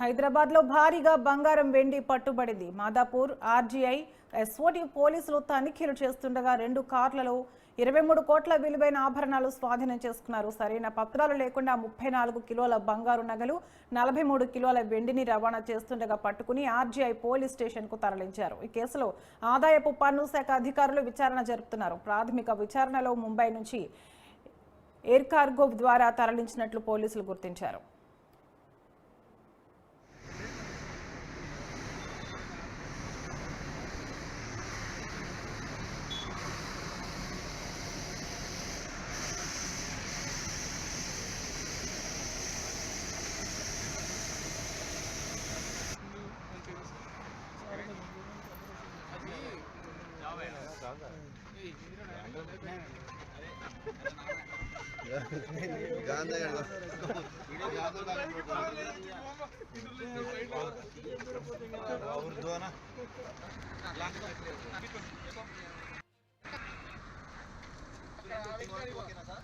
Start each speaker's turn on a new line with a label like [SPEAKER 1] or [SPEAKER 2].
[SPEAKER 1] హైదరాబాద్లో భారీగా బంగారం వెండి పట్టుబడింది. మాదాపూర్ ఆర్జీఐ ఎస్ఓటీ పోలీసులు తనిఖీలు చేస్తుండగా 2 కార్లలో 23 కోట్ల విలువైన ఆభరణాలు స్వాధీనం చేసుకున్నారు. సరైన పత్రాలు లేకుండా 34 కిలోల బంగారు నగలు, 43 కిలోల వెండిని రవాణా చేస్తుండగా పట్టుకుని ఆర్జీఐ పోలీస్ స్టేషన్కు తరలించారు. ఈ కేసులో ఆదాయపు పన్ను శాఖ అధికారులు విచారణ జరుపుతున్నారు. ప్రాథమిక విచారణలో ముంబై నుంచి ఎయిర్ కార్గో ద్వారా తరలించినట్లు పోలీసులు గుర్తించారు.
[SPEAKER 2] ఓకేనా సార్?